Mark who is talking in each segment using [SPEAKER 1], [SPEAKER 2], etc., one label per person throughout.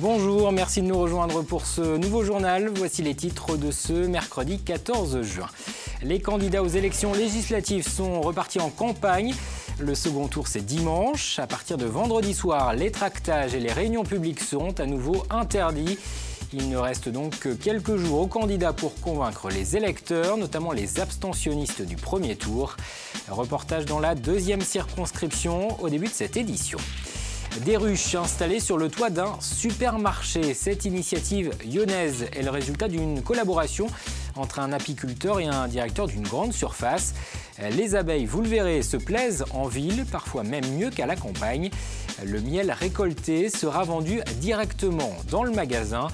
[SPEAKER 1] Bonjour, merci de nous rejoindre pour ce nouveau journal. Voici les titres de ce mercredi 14 juin. Les candidats aux élections législatives sont repartis en campagne. Le second tour, c'est dimanche. À partir de vendredi soir, les tractages et les réunions publiques seront à nouveau interdits. Il ne reste donc que quelques jours aux candidats pour convaincre les électeurs, notamment les abstentionnistes du premier tour. Reportage dans la deuxième circonscription au début de cette édition. Des ruches installées sur le toit d'un supermarché. Cette initiative lyonnaise est le résultat d'une collaboration entre un apiculteur et un directeur d'une grande surface. Les abeilles, vous le verrez, se plaisent en ville, parfois même mieux qu'à la campagne. Le miel récolté sera vendu directement dans le magasin.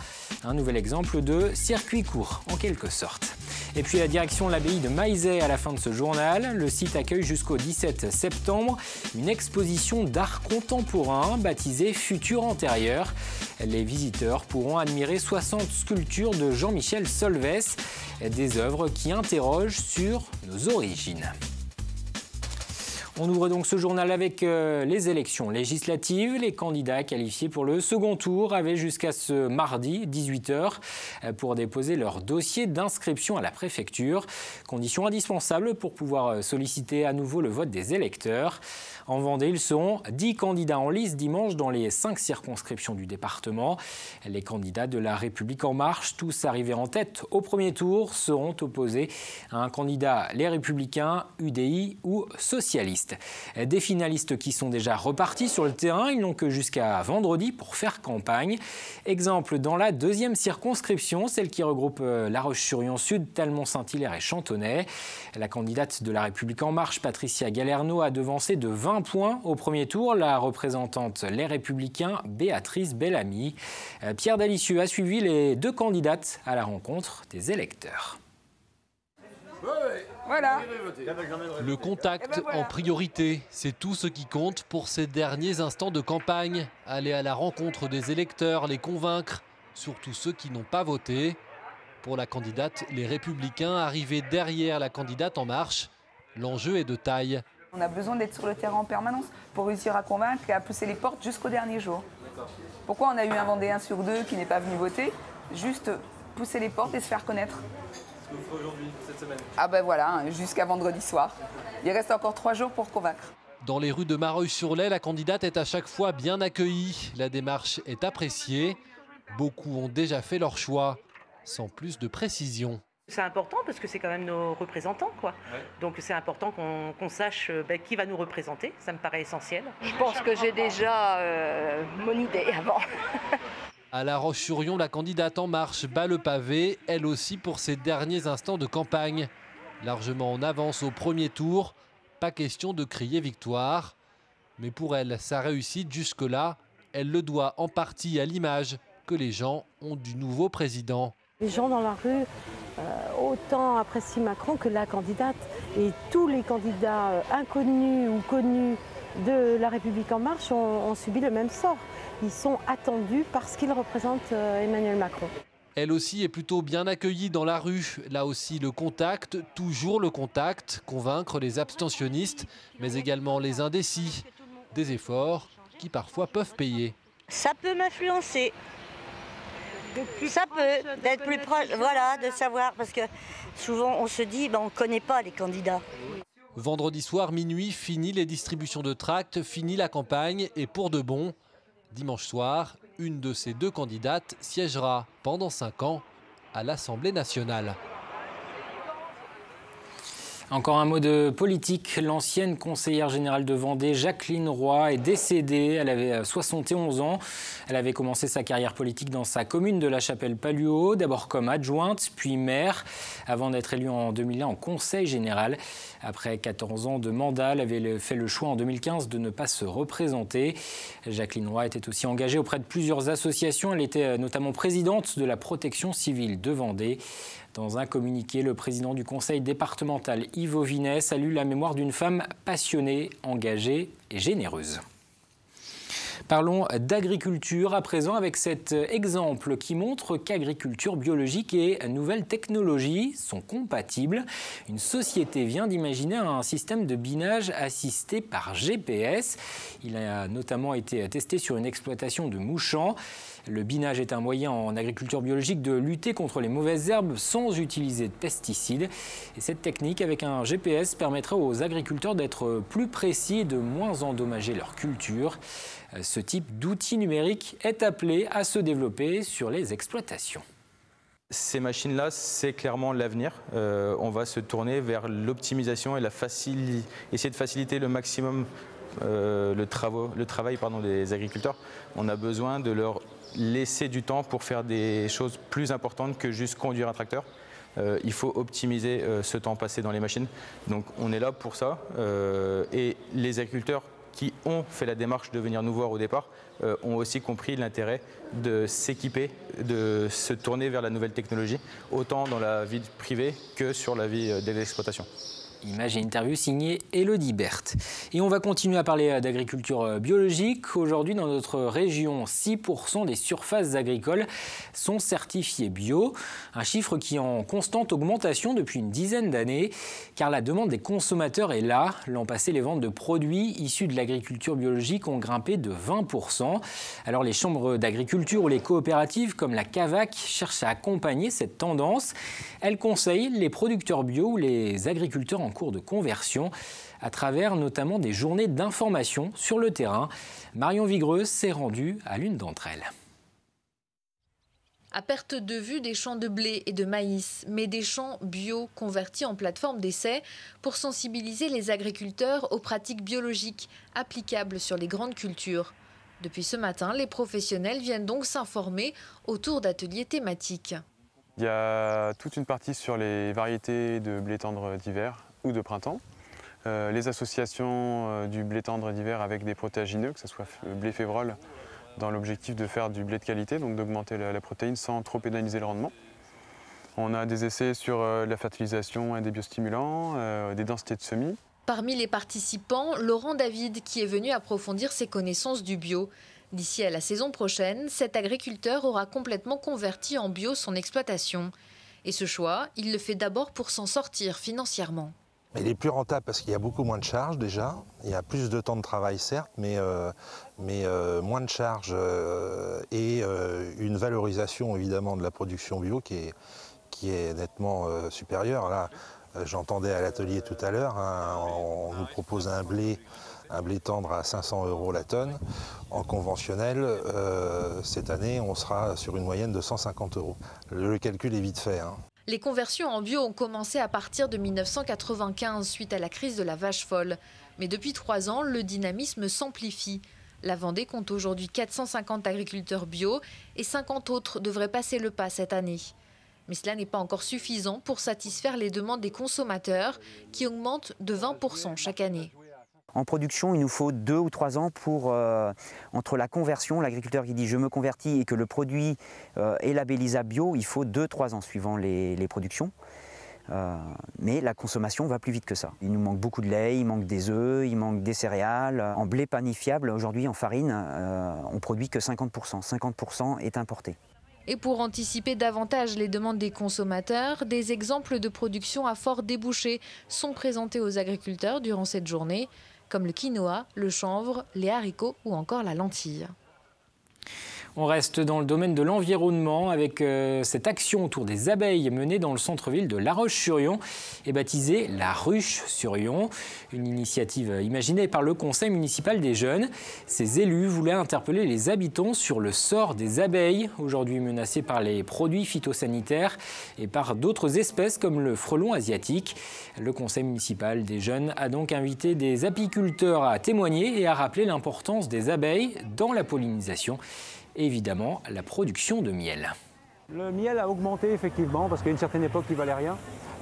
[SPEAKER 1] Un nouvel exemple de circuit court, en quelque sorte. Et puis la direction de l'abbaye de Maizet à la fin de ce journal. Le site accueille jusqu'au 17 septembre une exposition d'art contemporain baptisée Futur antérieur. Les visiteurs pourront admirer 60 sculptures de Jean-Michel Solvès, des œuvres qui interrogent sur nos origines. On ouvre donc ce journal avec les élections législatives. Les candidats qualifiés pour le second tour avaient jusqu'à ce mardi 18h pour déposer leur dossier d'inscription à la préfecture. Condition indispensable pour pouvoir solliciter à nouveau le vote des électeurs. En Vendée, ils seront 10 candidats en lice dimanche dans les 5 circonscriptions du département. Les candidats de La République En Marche, tous arrivés en tête au premier tour, seront opposés à un candidat Les Républicains, UDI ou Socialistes. Des finalistes qui sont déjà repartis sur le terrain, ils n'ont que jusqu'à vendredi pour faire campagne. Exemple dans la deuxième circonscription, celle qui regroupe La Roche-sur-Yon Sud, Talmont-Saint-Hilaire et Chantonnay. La candidate de La République En Marche, Patricia Galerno, a devancé de 20 points au premier tour la représentante Les Républicains, Béatrice Bellamy. Pierre Dalicieux a suivi les deux candidates à la rencontre des électeurs.
[SPEAKER 2] Voilà.
[SPEAKER 3] Le contact en priorité, c'est tout ce qui compte pour ces derniers instants de campagne. Aller à la rencontre des électeurs, les convaincre, surtout ceux qui n'ont pas voté. Pour la candidate Les Républicains, arrivés derrière la candidate En Marche, l'enjeu est de taille.
[SPEAKER 2] On a besoin d'être sur le terrain en permanence pour réussir à convaincre et à pousser les portes jusqu'au dernier jour. Pourquoi on a eu un Vendéen sur 2 qui n'est pas venu voter? Juste pousser les portes et se faire connaître.
[SPEAKER 4] Ce que vous ferez aujourd'hui, cette semaine?
[SPEAKER 2] Ah ben voilà, jusqu'à vendredi soir. Il reste encore 3 jours pour convaincre.
[SPEAKER 3] Dans les rues de Mareuil-sur-Lay, la candidate est à chaque fois bien accueillie. La démarche est appréciée. Beaucoup ont déjà fait leur choix, sans plus de précision.
[SPEAKER 5] C'est important parce que c'est quand même nos représentants, quoi. Ouais. Donc c'est important qu'on sache qui va nous représenter, ça me paraît essentiel.
[SPEAKER 6] Je pense que j'ai déjà mon idée avant.
[SPEAKER 3] À La Roche-sur-Yon, la candidate En Marche bat le pavé, elle aussi pour ses derniers instants de campagne. Largement en avance au premier tour, pas question de crier victoire. Mais pour elle, sa réussite jusque-là, elle le doit en partie à l'image que les gens ont du nouveau président.
[SPEAKER 7] Les gens dans la rue autant apprécient Macron que la candidate. Et tous les candidats inconnus ou connus de La République En Marche ont subi le même sort. Ils sont attendus parce qu'ils représentent Emmanuel Macron.
[SPEAKER 3] Elle aussi est plutôt bien accueillie dans la rue. Là aussi le contact, toujours le contact, convaincre les abstentionnistes, mais également les indécis. Des efforts qui parfois peuvent payer.
[SPEAKER 6] Ça peut m'influencer. Ça peut, d'être plus proche, voilà, de savoir, parce que souvent on se dit, on ne connaît pas les candidats.
[SPEAKER 3] Vendredi soir, minuit, fini les distributions de tracts, fini la campagne et pour de bon. Dimanche soir, une de ces deux candidates siégera pendant 5 ans à l'Assemblée nationale.
[SPEAKER 1] Encore un mot de politique. L'ancienne conseillère générale de Vendée, Jacqueline Roy, est décédée. Elle avait 71 ans. Elle avait commencé sa carrière politique dans sa commune de La Chapelle-Palluau, d'abord comme adjointe, puis maire, avant d'être élue en 2001 en conseil général. Après 14 ans de mandat, elle avait fait le choix en 2015 de ne pas se représenter. Jacqueline Roy était aussi engagée auprès de plusieurs associations. Elle était notamment présidente de la protection civile de Vendée. Dans un communiqué, le président du conseil départemental, Yves Auvinet, salue la mémoire d'une femme passionnée, engagée et généreuse. Parlons d'agriculture à présent avec cet exemple qui montre qu'agriculture biologique et nouvelles technologies sont compatibles. Une société vient d'imaginer un système de binage assisté par GPS. Il a notamment été testé sur une exploitation de Mouchans. Le binage est un moyen en agriculture biologique de lutter contre les mauvaises herbes sans utiliser de pesticides. Et cette technique avec un GPS permettra aux agriculteurs d'être plus précis et de moins endommager leur culture. Ce type d'outil numérique est appelé à se développer sur les exploitations.
[SPEAKER 8] Ces machines-là, c'est clairement l'avenir. On va se tourner vers l'optimisation et essayer de faciliter le maximum le travail des agriculteurs. On a besoin de leur laisser du temps pour faire des choses plus importantes que juste conduire un tracteur. Il faut optimiser ce temps passé dans les machines. Donc on est là pour ça. Et les agriculteurs qui ont fait la démarche de venir nous voir au départ ont aussi compris l'intérêt de s'équiper, de se tourner vers la nouvelle technologie, autant dans la vie privée que sur la vie de l'exploitation.
[SPEAKER 1] Image et interview signée Élodie Berthe. Et on va continuer à parler d'agriculture biologique. Aujourd'hui, dans notre région, 6% des surfaces agricoles sont certifiées bio. Un chiffre qui est en constante augmentation depuis une dizaine d'années, car la demande des consommateurs est là. L'an passé, les ventes de produits issus de l'agriculture biologique ont grimpé de 20%. Alors les chambres d'agriculture ou les coopératives comme la CAVAC cherchent à accompagner cette tendance. Elles conseillent les producteurs bio ou les agriculteurs en cours de conversion, à travers notamment des journées d'information sur le terrain. Marion Vigreuse s'est rendue à l'une d'entre elles.
[SPEAKER 9] À perte de vue des champs de blé et de maïs, mais des champs bio convertis en plateforme d'essai pour sensibiliser les agriculteurs aux pratiques biologiques applicables sur les grandes cultures. Depuis ce matin, les professionnels viennent donc s'informer autour d'ateliers thématiques.
[SPEAKER 10] Il y a toute une partie sur les variétés de blé tendre d'hiver ou de printemps. Les associations du blé tendre d'hiver avec des protéagineux, que ce soit blé févrole, dans l'objectif de faire du blé de qualité, donc d'augmenter la protéine sans trop pénaliser le rendement. On a des essais sur la fertilisation et des biostimulants, des densités de semis.
[SPEAKER 9] Parmi les participants, Laurent David qui est venu approfondir ses connaissances du bio. D'ici à la saison prochaine, cet agriculteur aura complètement converti en bio son exploitation. Et ce choix, il le fait d'abord pour s'en sortir financièrement.
[SPEAKER 11] Il est plus rentable parce qu'il y a beaucoup moins de charges déjà. Il y a plus de temps de travail certes, mais moins de charges et une valorisation évidemment de la production bio qui est nettement supérieure. Là, j'entendais à l'atelier tout à l'heure, on nous propose un blé tendre à 500 € la tonne. En conventionnel, cette année, on sera sur une moyenne de 150 €. Le calcul est vite fait.
[SPEAKER 9] Les conversions en bio ont commencé à partir de 1995 suite à la crise de la vache folle. Mais depuis 3 ans, le dynamisme s'amplifie. La Vendée compte aujourd'hui 450 agriculteurs bio et 50 autres devraient passer le pas cette année. Mais cela n'est pas encore suffisant pour satisfaire les demandes des consommateurs qui augmentent de 20% chaque année.
[SPEAKER 12] En production, il nous faut 2 ou 3 ans pour, entre la conversion, l'agriculteur qui dit je me convertis et que le produit est labellisable bio, il faut 2-3 ans suivant les productions. Mais la consommation va plus vite que ça. Il nous manque beaucoup de lait, il manque des œufs, il manque des céréales. En blé panifiable, aujourd'hui en farine, on produit que 50%. 50% est importé.
[SPEAKER 9] Et pour anticiper davantage les demandes des consommateurs, des exemples de production à fort débouché sont présentés aux agriculteurs durant cette journée, comme le quinoa, le chanvre, les haricots ou encore la lentille.
[SPEAKER 1] On reste dans le domaine de l'environnement avec cette action autour des abeilles menée dans le centre-ville de La Roche-sur-Yon et baptisée La Ruche-sur-Yon. Une initiative imaginée par le conseil municipal des jeunes. Ces élus voulaient interpeller les habitants sur le sort des abeilles, aujourd'hui menacées par les produits phytosanitaires et par d'autres espèces comme le frelon asiatique. Le conseil municipal des jeunes a donc invité des apiculteurs à témoigner et à rappeler l'importance des abeilles dans la pollinisation. Évidemment, la production de miel.
[SPEAKER 13] Le miel a augmenté effectivement parce qu'à une certaine époque il ne valait rien.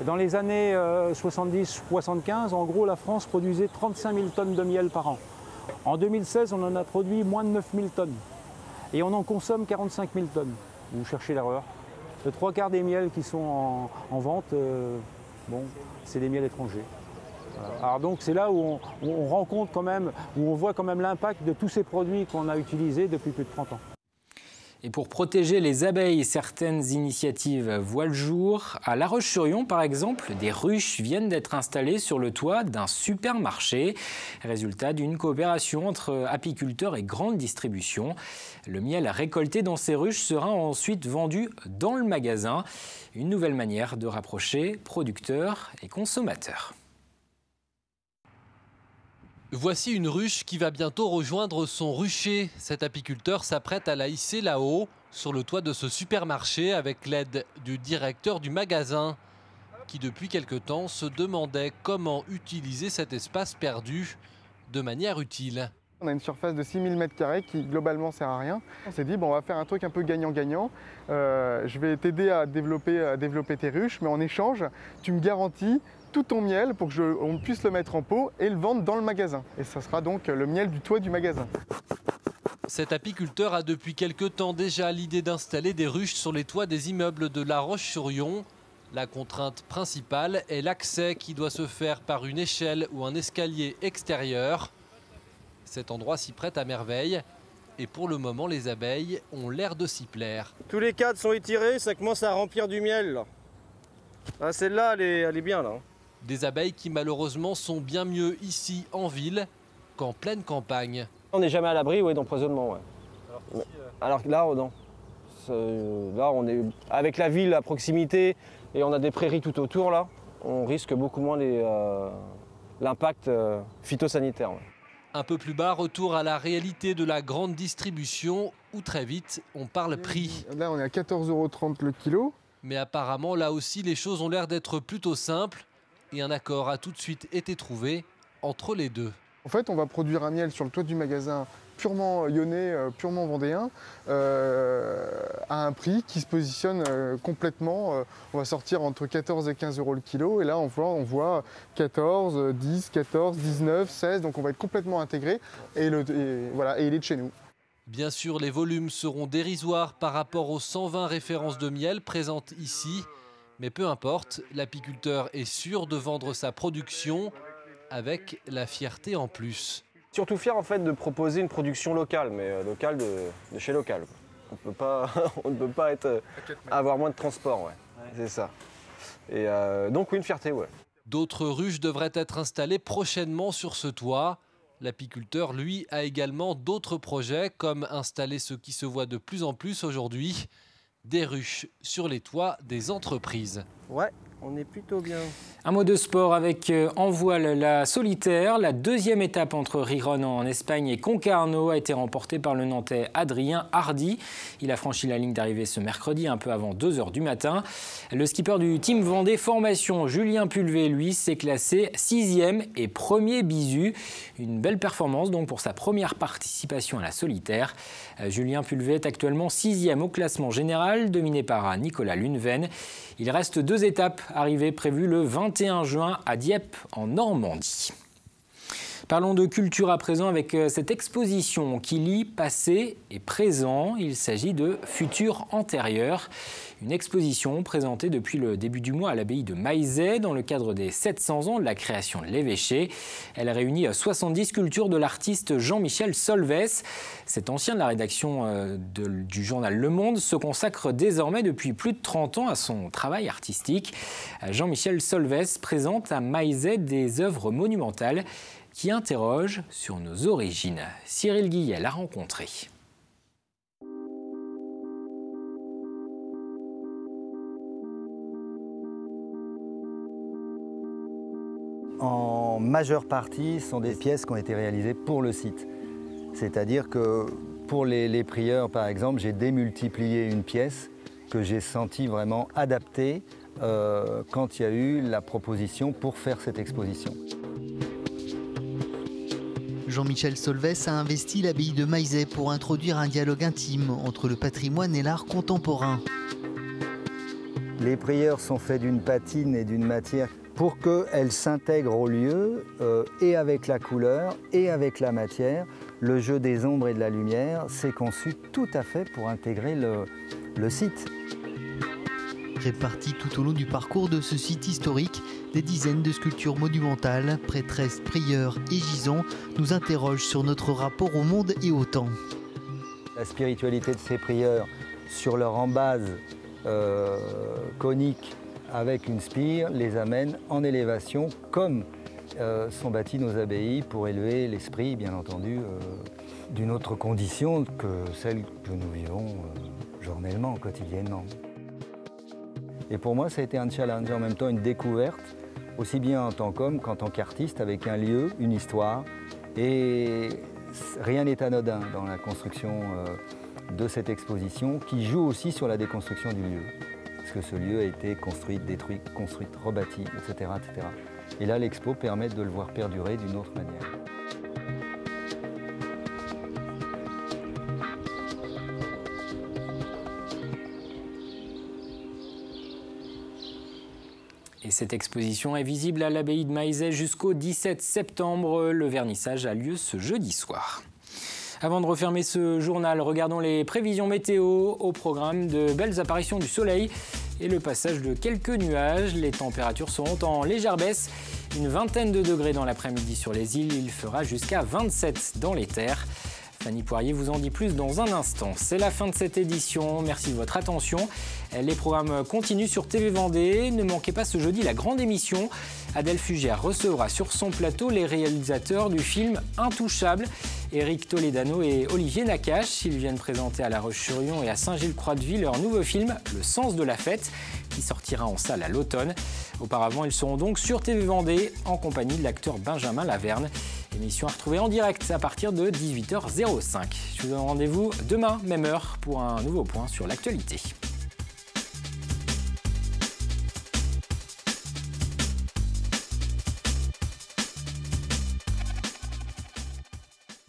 [SPEAKER 13] Dans les années 70-75, en gros la France produisait 35 000 tonnes de miel par an. En 2016, on en a produit moins de 9 000 tonnes. Et on en consomme 45 000 tonnes. Vous cherchez l'erreur. Les 3/4 des miels qui sont en vente, c'est des miels étrangers. Voilà. Alors donc c'est là où on rencontre quand même, où on voit quand même l'impact de tous ces produits qu'on a utilisés depuis plus de 30 ans.
[SPEAKER 1] Et pour protéger les abeilles, certaines initiatives voient le jour. À La Roche-sur-Yon, par exemple, des ruches viennent d'être installées sur le toit d'un supermarché. Résultat d'une coopération entre apiculteurs et grande distribution. Le miel récolté dans ces ruches sera ensuite vendu dans le magasin. Une nouvelle manière de rapprocher producteurs et consommateurs.
[SPEAKER 3] Voici une ruche qui va bientôt rejoindre son rucher. Cet apiculteur s'apprête à la hisser là-haut, sur le toit de ce supermarché, avec l'aide du directeur du magasin, qui depuis quelque temps se demandait comment utiliser cet espace perdu de manière utile.
[SPEAKER 14] On a une surface de 6000 m² qui globalement sert à rien. On s'est dit, bon, on va faire un truc un peu gagnant-gagnant. Je vais t'aider à développer tes ruches, mais en échange, tu me garantis tout ton miel pour qu'on puisse le mettre en pot et le vendre dans le magasin. Et ça sera donc le miel du toit du magasin.
[SPEAKER 3] Cet apiculteur a depuis quelque temps déjà l'idée d'installer des ruches sur les toits des immeubles de La Roche-sur-Yon. La contrainte principale est l'accès qui doit se faire par une échelle ou un escalier extérieur. Cet endroit s'y prête à merveille et pour le moment les abeilles ont l'air de s'y plaire.
[SPEAKER 15] Tous les cadres sont étirés, ça commence à remplir du miel. Ah, celle-là, elle est bien là.
[SPEAKER 3] Des abeilles qui malheureusement sont bien mieux ici en ville qu'en pleine campagne.
[SPEAKER 15] On n'est jamais à l'abri d'empoisonnement. Ouais. Alors que là, non. Là, on est avec la ville à proximité et on a des prairies tout autour là. On risque beaucoup moins l'impact phytosanitaire. Ouais.
[SPEAKER 3] Un peu plus bas, retour à la réalité de la grande distribution où très vite on parle prix.
[SPEAKER 14] Là, on est à 14,30 € le kilo.
[SPEAKER 3] Mais apparemment, là aussi, les choses ont l'air d'être plutôt simples. Et un accord a tout de suite été trouvé entre les deux.
[SPEAKER 14] En fait, on va produire un miel sur le toit du magasin purement lyonnais, purement vendéen, à un prix qui se positionne complètement. On va sortir entre 14 et 15 € le kilo. Et là, on voit 14, 10, 14, 19, 16. Donc on va être complètement intégré. Voilà, et il est de chez nous.
[SPEAKER 3] Bien sûr, les volumes seront dérisoires par rapport aux 120 références de miel présentes ici. Mais peu importe, l'apiculteur est sûr de vendre sa production avec la fierté en plus.
[SPEAKER 15] Surtout fier en fait de proposer une production locale, mais locale de chez local. On ne peut pas avoir moins de transport, ouais. C'est ça. Et donc oui, une fierté, ouais.
[SPEAKER 3] D'autres ruches devraient être installées prochainement sur ce toit. L'apiculteur, lui, a également d'autres projets, comme installer ce qui se voit de plus en plus aujourd'hui, des ruches sur les toits des entreprises.
[SPEAKER 15] Ouais, on est plutôt bien.
[SPEAKER 1] Un mot de sport avec en voile la solitaire. La deuxième étape entre Riron en Espagne et Concarneau a été remportée par le Nantais Adrien Hardy. Il a franchi la ligne d'arrivée ce mercredi, un peu avant 2 h du matin. Le skipper du Team Vendée Formation, Julien Pulvé, lui, s'est classé 6e et 1er bisu. Une belle performance donc pour sa première participation à la solitaire. Julien Pulvé est actuellement 6e au classement général, dominé par Nicolas Luneven. Il reste 2 étapes, arrivées prévues le 21 juin à Dieppe, en Normandie. Parlons de culture à présent avec cette exposition qui lie passé et présent. Il s'agit de Futur antérieur. Une exposition présentée depuis le début du mois à l'abbaye de Maizet dans le cadre des 700 ans de la création de l'évêché. Elle réunit 70 sculptures de l'artiste Jean-Michel Solves. Cet ancien de la rédaction du journal Le Monde se consacre désormais depuis plus de 30 ans à son travail artistique. Jean-Michel Solves présente à Maizet des œuvres monumentales qui interrogent sur nos origines. Cyril Guillet l'a rencontré.
[SPEAKER 16] En majeure partie, ce sont des pièces qui ont été réalisées pour le site. C'est-à-dire que pour les prieurs, par exemple, j'ai démultiplié une pièce que j'ai sentie vraiment adaptée quand il y a eu la proposition pour faire cette exposition.
[SPEAKER 17] Jean-Michel Solves a investi l'abbaye de Maizet pour introduire un dialogue intime entre le patrimoine et l'art contemporain.
[SPEAKER 16] Les prières sont faites d'une patine et d'une matière pour qu'elles s'intègrent au lieu et avec la couleur et avec la matière. Le jeu des ombres et de la lumière, c'est conçu tout à fait pour intégrer le site.
[SPEAKER 17] Réparties tout au long du parcours de ce site historique, des dizaines de sculptures monumentales, prêtresses, prieurs et gisants nous interrogent sur notre rapport au monde et au temps.
[SPEAKER 16] La spiritualité de ces prieurs sur leur embase conique avec une spire les amène en élévation comme sont bâties nos abbayes pour élever l'esprit, bien entendu, d'une autre condition que celle que nous vivons journellement, quotidiennement. Et pour moi, ça a été un challenge, en même temps une découverte, aussi bien en tant qu'homme qu'en tant qu'artiste, avec un lieu, une histoire. Et rien n'est anodin dans la construction de cette exposition, qui joue aussi sur la déconstruction du lieu. Parce que ce lieu a été construit, détruit, construit, rebâti, etc., etc. Et là, l'expo permet de le voir perdurer d'une autre manière.
[SPEAKER 1] Et cette exposition est visible à l'abbaye de Maizet jusqu'au 17 septembre. Le vernissage a lieu ce jeudi soir. Avant de refermer ce journal, regardons les prévisions météo. Au programme, de belles apparitions du soleil et le passage de quelques nuages. Les températures seront en légère baisse. Une vingtaine de degrés dans l'après-midi sur les îles. Il fera jusqu'à 27 dans les terres. Fanny Poirier vous en dit plus dans un instant. C'est la fin de cette édition. Merci de votre attention. Les programmes continuent sur TV Vendée. Ne manquez pas ce jeudi la grande émission. Adèle Fugère recevra sur son plateau les réalisateurs du film Intouchable, Éric Toledano et Olivier Nakache. Ils viennent présenter à La Roche-sur-Yon et à Saint-Gilles-Croix-de-Vie leur nouveau film Le Sens de la Fête, qui sortira en salle à l'automne. Auparavant, ils seront donc sur TV Vendée en compagnie de l'acteur Benjamin Laverne. Émission à retrouver en direct à partir de 18h05. Je vous donne rendez-vous demain, même heure, pour un nouveau point sur l'actualité.